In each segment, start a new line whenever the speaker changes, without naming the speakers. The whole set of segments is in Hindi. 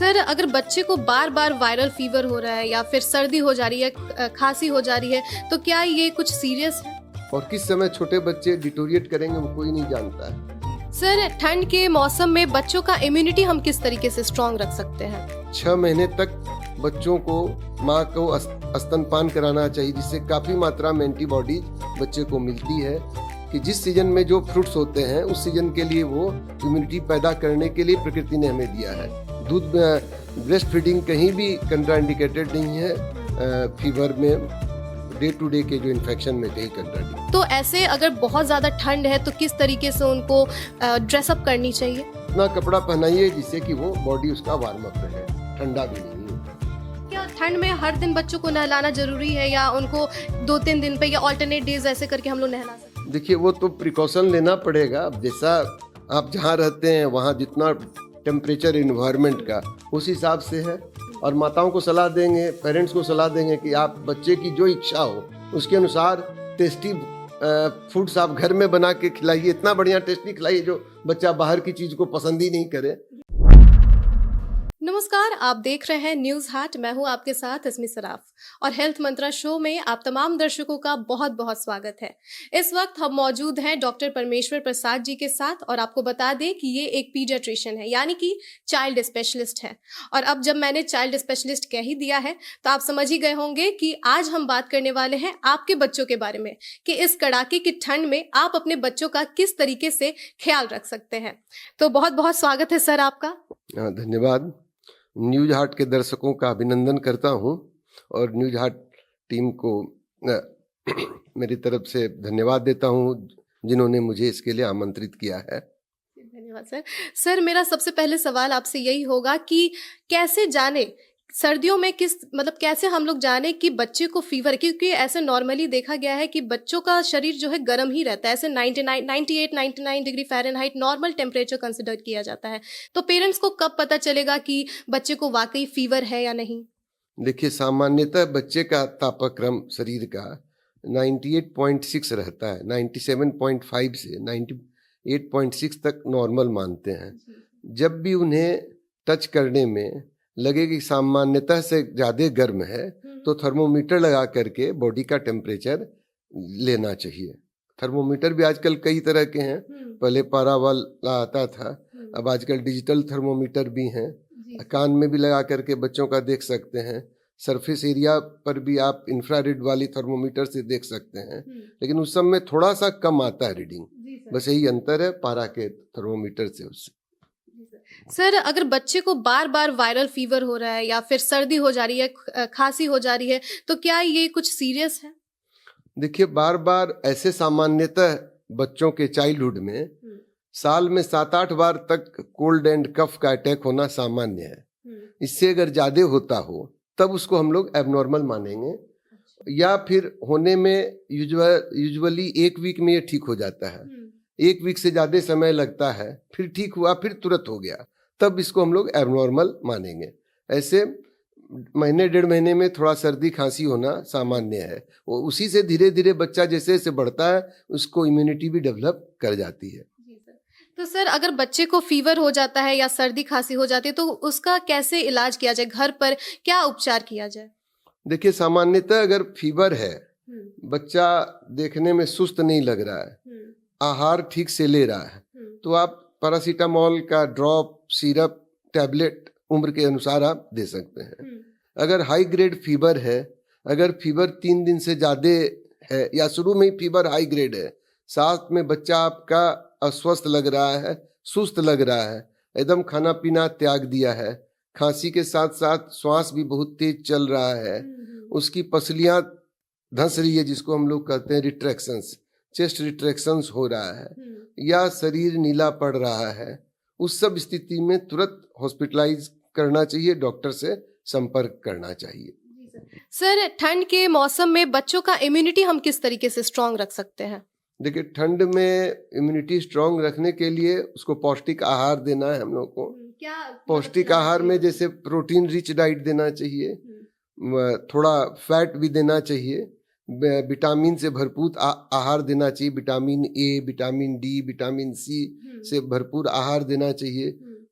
सर, अगर बच्चे को बार बार वायरल फीवर हो रहा है या फिर सर्दी हो जा रही है, खांसी हो जा रही है, तो क्या ये कुछ सीरियस है?
और किस समय छोटे बच्चे डिटोरिएट करेंगे वो कोई नहीं जानता है।
सर, ठंड के मौसम में बच्चों का इम्यूनिटी हम किस तरीके से स्ट्रॉन्ग रख सकते हैं?
6 महीने तक बच्चों को माँ को स्तनपान कराना चाहिए, जिससे काफ़ी मात्रा में एंटीबॉडीज बच्चे को मिलती है कि जिस सीजन में जो फ्रूट्स होते हैं उस सीजन के लिए वो इम्यूनिटी पैदा करने के लिए प्रकृति ने हमें दिया है। दूध ब्रेस्ट फीडिंग कहीं भी कंट्राइंडिकेटेड नहीं है फीवर में, डे टू डे के जो इन्फेक्शन में कहीं कंट्राइंडिकेटेड।
तो ऐसे अगर बहुत ज़्यादा ठंड है तो किस तरीके से उनको ड्रेसअप करनी चाहिए?
इतना कपड़ा पहनाइए जिससे कि वो बॉडी उसका वार्म अप रहे, ठंडा भी नहीं।
क्या ठंड में हर दिन बच्चों को नहलाना जरूरी है या उनको 2-3 दिन पे या ऑल्टरनेट डेज ऐसे करके हम लोग नहला सकते हैं?
देखिए वो तो प्रिकॉशन लेना पड़ेगा। अब जैसा आप जहाँ रहते हैं वहाँ जितना टेम्परेचर इन्वायरमेंट का उस हिसाब से है, और माताओं को सलाह देंगे, पेरेंट्स को सलाह देंगे कि आप बच्चे की जो इच्छा हो उसके अनुसार टेस्टी फूड्स आप घर में बना के खिलाइए। इतना बढ़िया टेस्टी खिलाइए जो बच्चा बाहर की चीज़ को पसंद ही नहीं करे।
नमस्कार, आप देख रहे हैं न्यूज हाट। मैं हूं आपके साथ अस्मी सराफ और हेल्थ मंत्रा शो में आप तमाम दर्शकों का बहुत बहुत स्वागत है। इस वक्त हम मौजूद हैं डॉक्टर परमेश्वर प्रसाद जी के साथ, और आपको बता दें कि ये एक पीडियाट्रिशियन है, यानी कि चाइल्ड स्पेशलिस्ट है। और अब जब मैंने चाइल्ड स्पेशलिस्ट कह ही दिया है तो आप समझ ही गए होंगे कि आज हम बात करने वाले हैं आपके बच्चों के बारे में, कि इस कड़ाके की ठंड में आप अपने बच्चों का किस तरीके से ख्याल रख सकते हैं। तो बहुत बहुत स्वागत है सर आपका।
धन्यवाद। न्यूज हाट के दर्शकों का अभिनंदन करता हूं, और न्यूज हाट टीम को मेरी तरफ से धन्यवाद देता हूं जिन्होंने मुझे इसके लिए आमंत्रित किया है।
धन्यवाद सर। सर, मेरा सबसे पहले सवाल आपसे यही होगा कि कैसे जाने सर्दियों में कैसे हम लोग जाने कि बच्चे को फीवर, क्योंकि ऐसे नॉर्मली देखा गया है कि बच्चों का शरीर जो है गर्म ही रहता है, ऐसे 98 degree Fahrenheit normal temperature consider किया जाता है। तो पेरेंट्स को कब पता चलेगा कि बच्चे को वाकई फीवर है या नहीं?
देखिए, सामान्यतः बच्चे का तापक्रम शरीर का 98.6 रहता है। 97.5 से 98.6 तक नॉर्मल मानते हैं। जब भी उन्हें टच करने में लगे कि सामान्यतः से ज़्यादा गर्म है तो थर्मोमीटर लगा करके बॉडी का टेम्परेचर लेना चाहिए। थर्मोमीटर भी आजकल कई तरह के हैं, पहले पारा वाला आता था, अब आजकल डिजिटल थर्मोमीटर भी हैं। कान में भी लगा करके बच्चों का देख सकते हैं। सरफेस एरिया पर भी आप इंफ्रारेड वाली थर्मोमीटर से देख सकते हैं, लेकिन उस सब में थोड़ा सा कम आता है रीडिंग, बस यही अंतर है पारा के थर्मोमीटर से उससे।
सर, अगर बच्चे को बार बार वायरल फीवर हो रहा है या फिर सर्दी हो जा रही है, खांसी हो जा रही है, तो क्या ये कुछ सीरियस है?
देखिए, बार बार ऐसे सामान्यतः बच्चों के चाइल्डहुड में साल में 7-8 बार तक कोल्ड एंड कफ का अटैक होना सामान्य है। इससे अगर ज्यादा होता हो तब उसको हम लोग एबनॉर्मल मानेंगे, या फिर होने में यूजुअली 1 वीक में ये ठीक हो जाता है। 1 वीक से ज्यादा समय लगता है, फिर ठीक हुआ, फिर तुरंत हो गया, तब इसको हम लोग एबनॉर्मल मानेंगे। ऐसे महीने 1.5 महीने में थोड़ा सर्दी खांसी होना सामान्य है। वो उसी से धीरे धीरे बच्चा जैसे जैसे बढ़ता है उसको इम्यूनिटी भी डेवलप कर जाती है।
तो सर, अगर बच्चे को फीवर हो जाता है या सर्दी खांसी हो जाती है तो उसका कैसे इलाज किया जाए, घर पर क्या उपचार किया जाए?
देखिए, सामान्यतः अगर फीवर है, बच्चा देखने में सुस्त नहीं लग रहा है, आहार ठीक से ले रहा है, तो आप पैरासीटामोल का ड्रॉप, सिरप, टैबलेट उम्र के अनुसार आप दे सकते हैं। अगर हाई ग्रेड फीवर है, अगर फीवर 3 दिन से ज़्यादा है या शुरू में ही फीवर हाई ग्रेड है, साथ में बच्चा आपका अस्वस्थ लग रहा है, सुस्त लग रहा है, एकदम खाना पीना त्याग दिया है, खांसी के साथ साथ श्वास भी बहुत तेज चल रहा है, उसकी पसलियाँ धंस रही है जिसको हम लोग कहते हैं रिट्रैक्शंस, चेस्ट रिट्रैक्शंस हो रहा है, या शरीर नीला पड़ रहा है, उस सब स्थिति में तुरंत हॉस्पिटलाइज करना चाहिए, डॉक्टर से संपर्क करना चाहिए।
सर, ठंड के मौसम में बच्चों का इम्यूनिटी हम किस तरीके से स्ट्रॉन्ग रख सकते हैं?
देखिए, ठंड में इम्यूनिटी स्ट्रॉन्ग रखने के लिए उसको पौष्टिक आहार देना है हम लोग को।
क्या
पौष्टिक आहार में जैसे प्रोटीन रिच डाइट देना चाहिए, थोड़ा फैट भी देना चाहिए, विटामिन से भरपूर आहार देना चाहिए, vitamin A, vitamin D, vitamin C से भरपूर आहार देना चाहिए,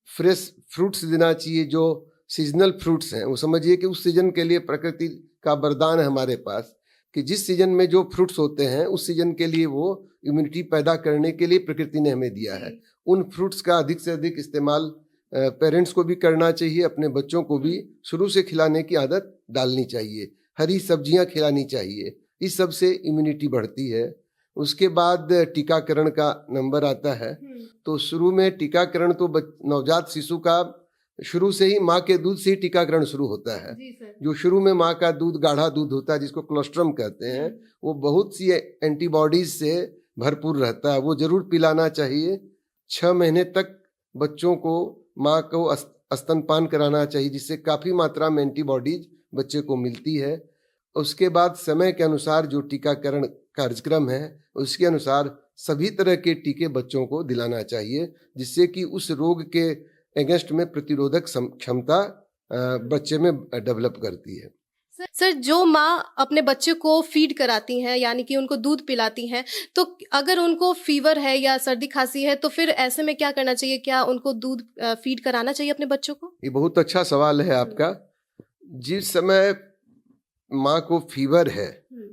फ्रेश फ्रूट्स देना चाहिए जो सीजनल फ्रूट्स हैं, वो समझिए कि उस सीजन के लिए प्रकृति का वरदान है हमारे पास कि जिस सीजन में जो फ्रूट्स होते हैं उस सीजन के लिए वो इम्यूनिटी पैदा करने के लिए प्रकृति ने हमें दिया है। उन फ्रूट्स का अधिक से अधिक इस्तेमाल पेरेंट्स को भी करना चाहिए, अपने बच्चों को भी शुरू से खिलाने की आदत डालनी चाहिए। हरी सब्जियां खिलानी चाहिए, इस सब से इम्यूनिटी बढ़ती है। उसके बाद टीकाकरण का नंबर आता है। तो शुरू में टीकाकरण तो नवजात शिशु का शुरू से ही माँ के दूध से ही टीकाकरण शुरू होता है। जो शुरू में माँ का दूध गाढ़ा दूध होता है जिसको कोलोस्ट्रम कहते हैं, वो बहुत सी एंटीबॉडीज से भरपूर रहता है, वो जरूर पिलाना चाहिए। 6 महीने तक बच्चों को माँ को स्तनपान कराना चाहिए, जिससे काफ़ी मात्रा में एंटीबॉडीज बच्चे को मिलती है। उसके बाद समय के अनुसार जो टीकाकरण कार्यक्रम है उसके अनुसार सभी तरह के टीके बच्चों को दिलाना चाहिए, जिससे कि उस रोग के अगेंस्ट में प्रतिरोधक क्षमता बच्चे में डेवलप करती है।
सर, जो माँ अपने बच्चे को फीड कराती हैं यानी कि उनको दूध पिलाती हैं, तो अगर उनको फीवर है या सर्दी खांसी है तो फिर ऐसे में क्या करना चाहिए? क्या उनको दूध फीड कराना चाहिए अपने बच्चों को?
ये बहुत अच्छा सवाल है आपका। जिस समय माँ को फीवर है,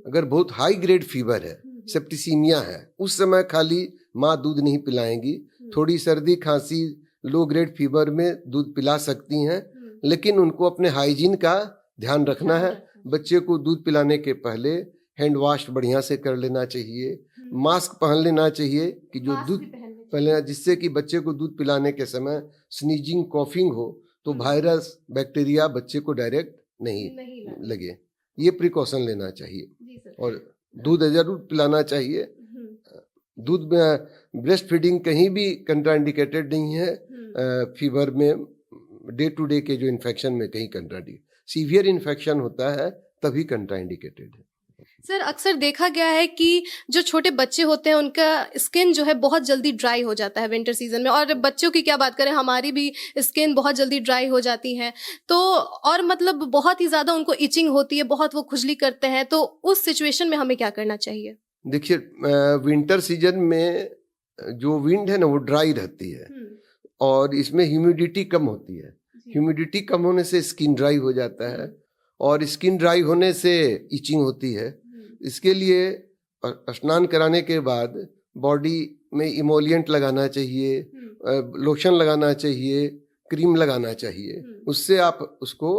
अगर बहुत हाई ग्रेड फीवर है, सेप्टिसीमिया है, उस समय खाली माँ दूध नहीं पिलाएंगी। थोड़ी सर्दी खांसी लो ग्रेड फीवर में दूध पिला सकती हैं, लेकिन उनको अपने हाइजीन का ध्यान रखना है। बच्चे को दूध पिलाने के पहले हैंड वॉश बढ़िया से कर लेना चाहिए, मास्क पहन लेना चाहिए कि जो दूध पहले, जिससे कि बच्चे को दूध पिलाने के समय स्नीजिंग कॉफिंग हो तो वायरस बैक्टीरिया बच्चे को डायरेक्ट नहीं लगे। ये प्रिकॉशन लेना चाहिए और दूध जरूर पिलाना चाहिए। दूध में ब्रेस्ट फीडिंग कहीं भी कंट्राइंडिकेटेड नहीं है। फीवर में डे टू डे के जो इन्फेक्शन में कहीं कंट्राइंडिकेटेड, सीवियर इन्फेक्शन होता है तभी कंट्राइंडिकेटेड है।
सर, अक्सर देखा गया है कि जो छोटे बच्चे होते हैं उनका स्किन जो है बहुत जल्दी ड्राई हो जाता है विंटर सीजन में, और बच्चों की क्या बात करें, हमारी भी स्किन बहुत जल्दी ड्राई हो जाती है। तो और मतलब बहुत ही ज़्यादा उनको इचिंग होती है, बहुत वो खुजली करते हैं। तो उस सिचुएशन में हमें क्या करना चाहिए?
देखिए, विंटर सीजन में जो विंड है ना वो ड्राई रहती है और इसमें ह्यूमिडिटी कम होती है। ह्यूमिडिटी कम होने से स्किन ड्राई हो जाता है और स्किन ड्राई होने से इचिंग होती है। इसके लिए स्नान कराने के बाद बॉडी में इमोलिएंट लगाना चाहिए, लोशन लगाना चाहिए, क्रीम लगाना चाहिए। उससे आप उसको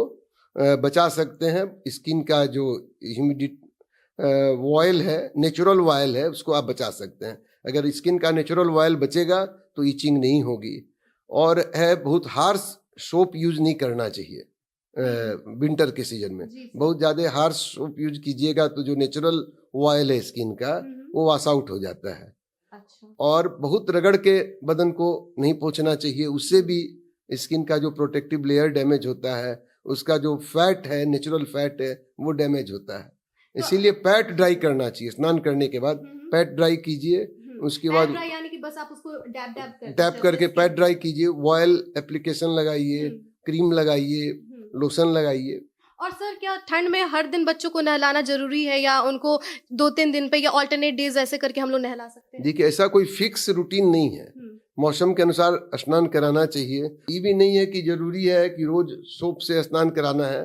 बचा सकते हैं। स्किन का जो ह्यूमिडिटी ऑयल है, नेचुरल ऑयल है, उसको आप बचा सकते हैं। अगर स्किन का नेचुरल ऑयल बचेगा तो इचिंग नहीं होगी। और है बहुत हार्श सोप यूज नहीं करना चाहिए विंटर के सीजन में। बहुत ज़्यादा हार्श सोप यूज कीजिएगा तो जो नेचुरल ऑयल है स्किन का वो वॉश आउट हो जाता है। अच्छा। और बहुत रगड़ के बदन को नहीं पोंछना चाहिए, उससे भी स्किन का जो प्रोटेक्टिव लेयर डैमेज होता है, उसका जो फैट है, नेचुरल फैट है, वो डैमेज होता है। इसीलिए पैट ड्राई करना चाहिए। स्नान करने के बाद पैट ड्राई कीजिए, उसके बाद
यानी कि बस आप उसको
डैप करके पैट ड्राई कीजिए, ऑयल एप्लीकेशन लगाइए, क्रीम लगाइए, लोशन लगाइए।
और सर, क्या ठंड में हर दिन बच्चों को नहलाना जरूरी है या उनको 2-3 दिन पे या ऑल्टरनेट डेज ऐसे करके हम लोग नहला सकते हैं?
देखिए, ऐसा कोई फिक्स रूटीन नहीं है। मौसम के अनुसार स्नान कराना चाहिए। ये भी नहीं है कि जरूरी है कि रोज सोप से स्नान कराना है,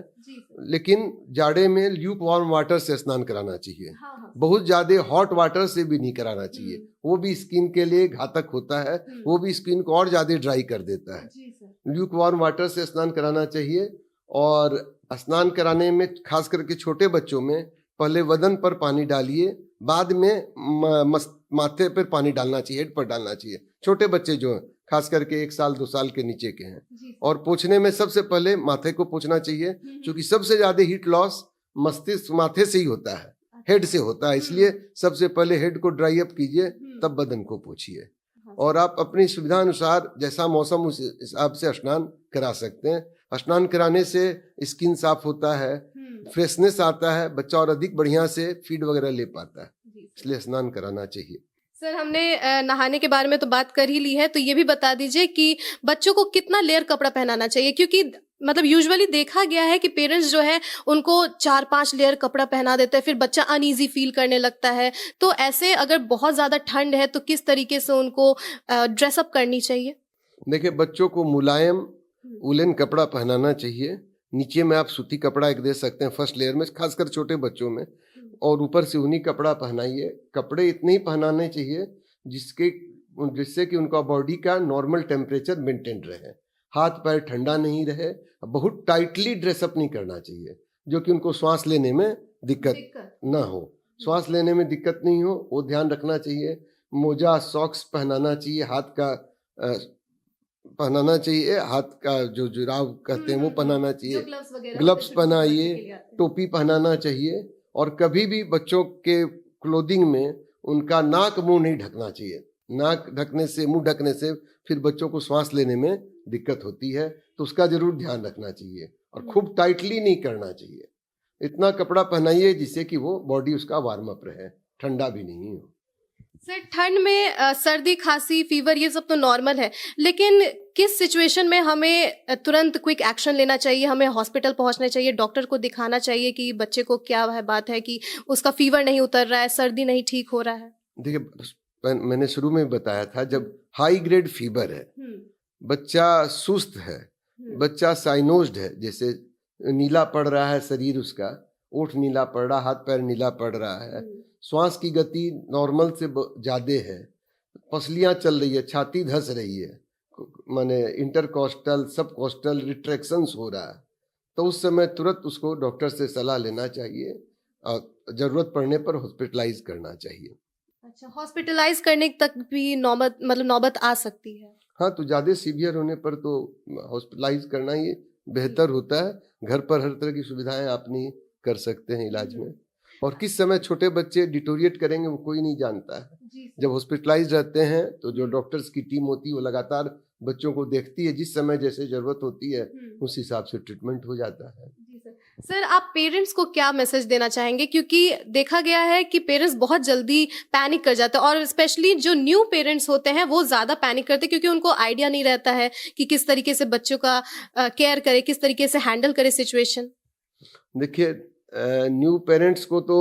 लेकिन जाड़े में ल्यूक वार्म वाटर से स्नान कराना चाहिए। हाँ। बहुत ज्यादा हॉट वाटर से भी नहीं कराना चाहिए, वो भी स्किन के लिए घातक होता है, वो भी स्किन को और ज्यादा ड्राई कर देता है। ल्यूक वार्म वाटर से स्नान कराना चाहिए। और स्नान कराने में खास करके छोटे बच्चों में पहले बदन पर पानी डालिए, बाद में माथे पर पानी डालना चाहिए, हेड पर डालना चाहिए। छोटे बच्चे जो हैं, खास करके 1 साल 2 साल के नीचे के हैं, और पोंछने में सबसे पहले माथे को पोंछना चाहिए, क्योंकि सबसे ज्यादा हीट लॉस मस्तिष्क माथे से ही होता है, हेड से होता है। इसलिए सबसे पहले हेड को ड्राई अप कीजिए, तब बदन को पोंछिए। और आप अपनी सुविधा अनुसार जैसा मौसम उस हिसाब से स्नान करा सकते हैं। स्नान कराने से स्किन साफ होता है, फ्रेशनेस आता है, बच्चा और अधिक बढ़िया से फीड वगैरह ले पाता है, इसलिए स्नान कराना चाहिए।
सर, हमने नहाने के बारे में तो बात कर ही ली है, तो ये भी बता दीजिए कि बच्चों को कितना लेयर कपड़ा पहनाना चाहिए? क्योंकि मतलब यूजुअली देखा गया है कि पेरेंट्स जो है उनको 4-5 लेयर कपड़ा पहना देते हैं, फिर बच्चा अनईजी फील करने लगता है। तो ऐसे अगर बहुत ज़्यादा ठंड है तो किस तरीके से उनको ड्रेसअप करनी चाहिए?
देखिए, बच्चों को मुलायम वुलन कपड़ा पहनाना चाहिए। नीचे में आप सूती कपड़ा एक दे सकते हैं फर्स्ट लेयर में, खासकर छोटे बच्चों में, और ऊपर से ऊनी कपड़ा पहनाइए। कपड़े इतने ही पहनाने चाहिए जिससे कि उनका बॉडी का नॉर्मल टेम्परेचर मेंटेन रहे, हाथ पैर ठंडा नहीं रहे। बहुत टाइटली ड्रेसअप नहीं करना चाहिए जो कि उनको श्वास लेने में दिक्कत ना हो, श्वास लेने में दिक्कत नहीं हो, वो ध्यान रखना चाहिए। मोजा सॉक्स पहनाना चाहिए, पहनाना चाहिए, हाथ का जो जुराब कहते हैं वो पहनाना चाहिए, ग्लव्स पहनाइए, टोपी पहनाना चाहिए। और कभी भी बच्चों के क्लोथिंग में उनका नाक मुंह नहीं ढकना चाहिए। नाक ढकने से, मुंह ढकने से फिर बच्चों को श्वास लेने में दिक्कत होती है, तो उसका जरूर ध्यान रखना चाहिए। और खूब टाइटली नहीं करना चाहिए, इतना कपड़ा पहनाइए जिससे कि वो बॉडी उसका वार्म अप रहे, ठंडा भी नहीं हो।
सर ठंड में सर्दी खांसी फीवर ये सब तो नॉर्मल है, लेकिन किस सिचुएशन में हमें तुरंत क्विक एक्शन लेना चाहिए, हमें हॉस्पिटल पहुंचना चाहिए, डॉक्टर को दिखाना चाहिए कि बच्चे को क्या है बात है कि उसका फीवर नहीं उतर रहा है, सर्दी नहीं ठीक हो रहा है?
देखिए, मैंने शुरू में बताया था, जब हाई ग्रेड फीवर है, बच्चा सुस्त है, बच्चा साइनोज्ड है, जैसे नीला पड़ रहा है शरीर, उसका ओठ नीला पड़ रहा, हाथ पैर नीला पड़ रहा है, श्वास की गति नॉर्मल से ज्यादा है, पसलियां चल रही है, छाती धस रही है, माने इंटरकोस्टल सब कोस्टल रिट्रैक्शंस हो रहा है, तो उस समय तुरंत उसको डॉक्टर से सलाह लेना चाहिए और जरूरत पड़ने पर हॉस्पिटलाइज करना चाहिए।
अच्छा, हॉस्पिटलाइज करने तक भी नौबत आ सकती है?
हाँ, तो ज़्यादा सीवियर होने पर तो हॉस्पिटलाइज करना ही बेहतर होता है। घर पर हर तरह की सुविधाएं आप नहीं कर सकते हैं इलाज में, और किस समय छोटे बच्चे डिटोरिएट करेंगे वो कोई नहीं जानता है। जब हॉस्पिटलाइज रहते हैं तो जो डॉक्टर्स की टीम होती है वो लगातार बच्चों को देखती है, जिस समय जैसे जरूरत होती है उस हिसाब से ट्रीटमेंट हो जाता है।
सर आप पेरेंट्स को क्या मैसेज देना चाहेंगे, क्योंकि देखा गया है कि पेरेंट्स बहुत जल्दी पैनिक कर जाते हैं, और स्पेशली जो न्यू पेरेंट्स होते हैं वो ज़्यादा पैनिक करते हैं क्योंकि उनको आइडिया नहीं रहता है कि किस तरीके से बच्चों का केयर करे, किस तरीके से हैंडल करे सिचुएशन।
देखिए, न्यू पेरेंट्स को तो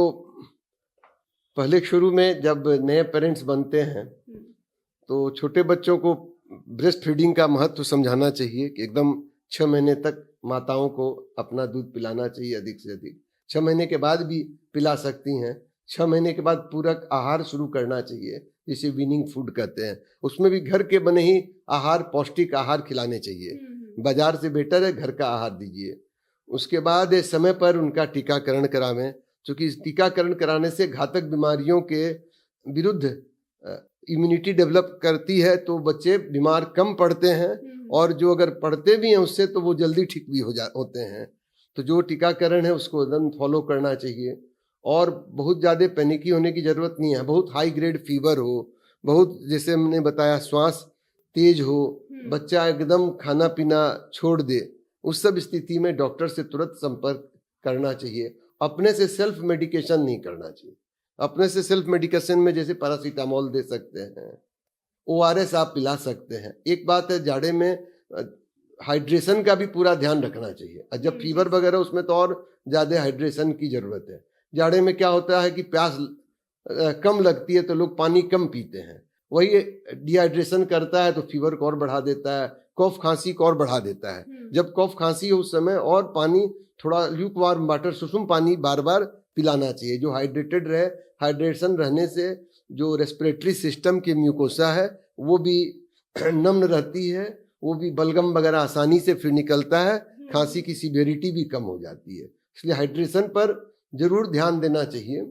पहले शुरू में जब नए पेरेंट्स बनते हैं तो छोटे बच्चों को ब्रेस्ट फीडिंग का महत्व समझाना चाहिए कि एकदम 6 महीने तक माताओं को अपना दूध पिलाना चाहिए, अधिक से अधिक। 6 महीने के बाद भी पिला सकती हैं। 6 महीने के बाद पूरक आहार शुरू करना चाहिए, जिसे वीनिंग फूड कहते हैं। उसमें भी घर के बने ही आहार, पौष्टिक आहार खिलाने चाहिए। बाजार से बेटर है घर का आहार दीजिए। उसके बाद समय पर उनका टीकाकरण करावें, क्योंकि टीकाकरण कराने से घातक बीमारियों के विरुद्ध इम्यूनिटी डेवलप करती है, तो बच्चे बीमार कम पड़ते हैं, और जो अगर पढ़ते भी हैं उससे तो वो जल्दी ठीक भी होते हैं। तो जो टीकाकरण है उसको एकदम फॉलो करना चाहिए, और बहुत ज़्यादा पैनिकी होने की ज़रूरत नहीं है। बहुत हाई ग्रेड फीवर हो, बहुत जैसे हमने बताया श्वास तेज हो, बच्चा एकदम खाना पीना छोड़ दे, उस सब स्थिति में डॉक्टर से तुरंत संपर्क करना चाहिए। अपने से सेल्फ मेडिकेशन नहीं करना चाहिए। अपने से सेल्फ मेडिकेशन में जैसे पैरासीटामोल दे सकते हैं, ORS आप पिला सकते हैं। एक बात है, जाड़े में हाइड्रेशन का भी पूरा ध्यान रखना चाहिए, और जब फीवर वगैरह उसमें तो और ज़्यादा हाइड्रेशन की ज़रूरत है। जाड़े में क्या होता है कि प्यास कम लगती है तो लोग पानी कम पीते हैं, वही डिहाइड्रेशन करता है तो फीवर को और बढ़ा देता है, कफ खांसी को और बढ़ा देता है। जब कफ खांसी हो उस समय और पानी, थोड़ा ल्यूक वार्म वाटर, सुसुम पानी बार बार पिलाना चाहिए, जो हाइड्रेटेड रहे। हाइड्रेशन रहने से जो रेस्पिरेटरी सिस्टम की म्यूकोसा है वो भी नम्न रहती है, वो भी बलगम वगैरह आसानी से फिर निकलता है, खांसी की सीवियरिटी भी कम हो जाती है। इसलिए हाइड्रेशन पर जरूर ध्यान देना चाहिए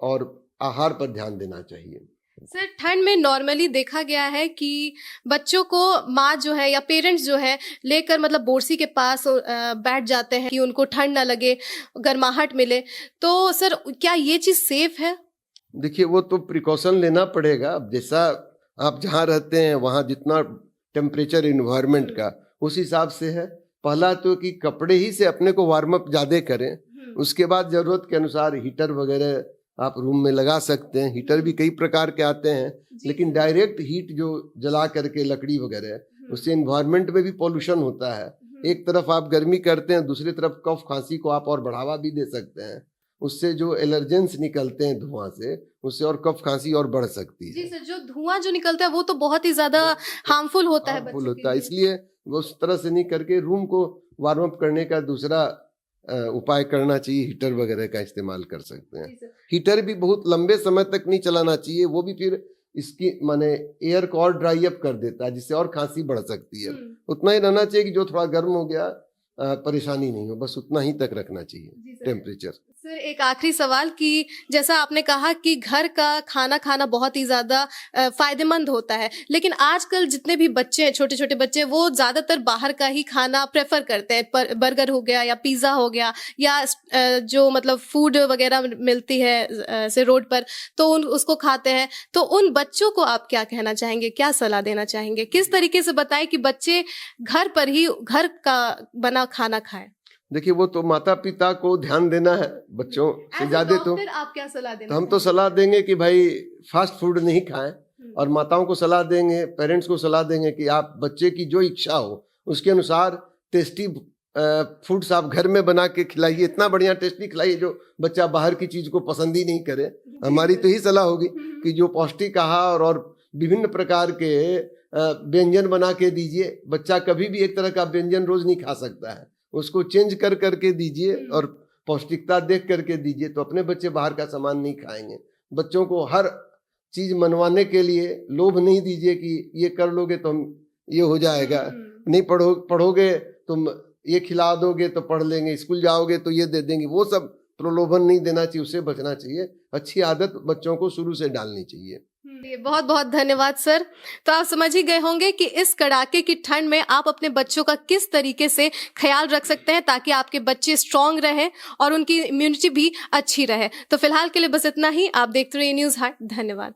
और आहार पर ध्यान देना चाहिए।
सर ठंड में नॉर्मली देखा गया है कि बच्चों को माँ जो है या पेरेंट्स जो है लेकर बोर्सी के पास बैठ जाते हैं कि उनको ठंड ना लगे, गर्माहट मिले, तो सर क्या ये चीज़ सेफ है?
देखिए, वो तो प्रिकॉशन लेना पड़ेगा। अब जैसा आप जहाँ रहते हैं वहाँ जितना टेम्परेचर इन्वायरमेंट का उस हिसाब से है। पहला तो कि कपड़े ही से अपने को वार्म अप ज़्यादा करें, उसके बाद ज़रूरत के अनुसार हीटर वगैरह आप रूम में लगा सकते हैं। हीटर भी कई प्रकार के आते हैं, लेकिन डायरेक्ट हीट जो जला करके लकड़ी वगैरह, उससे इन्वायरमेंट में भी पॉल्यूशन होता है। एक तरफ आप गर्मी करते हैं, दूसरी तरफ कफ खांसी को आप और बढ़ावा भी दे सकते हैं। उससे जो एलर्जेंस निकलते हैं धुआं से, उससे और कफ खांसी और बढ़ सकती है।
जी सर, जो धुआं जो निकलता है वो तो बहुत ही ज्यादा हार्मफुल होता है
हार्मफुल
बच्चों के
होता है,
लिए।
इसलिए वो उस तरह से नहीं करके रूम को वार्म अप करने का दूसरा उपाय करना चाहिए, हीटर वगैरह का इस्तेमाल कर सकते हैं।
जी सर।
हीटर भी बहुत लंबे समय तक नहीं चलाना चाहिए, वो भी फिर इसकी माने एयर को और ड्राई अप कर देता है, जिससे और खांसी बढ़ सकती है। उतना ही रहना चाहिए कि जो थोड़ा गर्म हो गया परेशानी नहीं हो, बस उतना ही तक रखना
जी
चाहिए
सर।
टेम्परेचर।
सर एक आखिरी सवाल कि जैसा आपने कहा कि घर का खाना खाना बहुत ही ज़्यादा फ़ायदेमंद होता है, लेकिन आजकल जितने भी बच्चे हैं, छोटे-छोटे बच्चे, वो ज़्यादातर बाहर का ही खाना प्रेफ़र करते हैं। बर्गर हो गया या पिज़्ज़ा हो गया या जो मतलब फूड वग़ैरह मिलती है से रोड पर, तो उसको खाते हैं। तो उन बच्चों को आप क्या कहना चाहेंगे? क्या सलाह देना चाहेंगे? किस तरीके से बताएँ कि बच्चे घर पर ही घर का बना खाना खाएँ?
देखिए, वो तो माता पिता को ध्यान देना है बच्चों से ज्यादा। तो
आप क्या सलाह देना
हम तो सलाह देंगे कि भाई फास्ट फूड नहीं खाएं, और माताओं को सलाह देंगे, पेरेंट्स को सलाह देंगे कि आप बच्चे की जो इच्छा हो उसके अनुसार टेस्टी फूड्स आप घर में बना के खिलाइए। इतना बढ़िया टेस्टी खिलाइए जो बच्चा बाहर की चीज को पसंद ही नहीं करे। हमारी तो यही सलाह होगी कि जो पौष्टिक आहार और विभिन्न प्रकार के व्यंजन बना के दीजिए। बच्चा कभी भी एक तरह का व्यंजन रोज नहीं खा सकता है, उसको चेंज कर करके दीजिए और पौष्टिकता देख करके दीजिए, तो अपने बच्चे बाहर का सामान नहीं खाएंगे। बच्चों को हर चीज मनवाने के लिए लोभ नहीं दीजिए कि ये कर लोगे तो हम ये हो जाएगा, नहीं पढ़ोगे तुम ये खिला दोगे तो पढ़ लेंगे, स्कूल जाओगे तो ये दे देंगे। वो सब प्रलोभन नहीं देना चाहिए, उससे बचना चाहिए। अच्छी आदत बच्चों को शुरू से डालनी चाहिए।
बहुत बहुत धन्यवाद सर। तो आप समझ ही गए होंगे कि इस कड़ाके की ठंड में आप अपने बच्चों का किस तरीके से ख्याल रख सकते हैं ताकि आपके बच्चे स्ट्रांग रहें और उनकी इम्यूनिटी भी अच्छी रहे। तो फिलहाल के लिए बस इतना ही। आप देखते रहिए न्यूज़ हाट। धन्यवाद।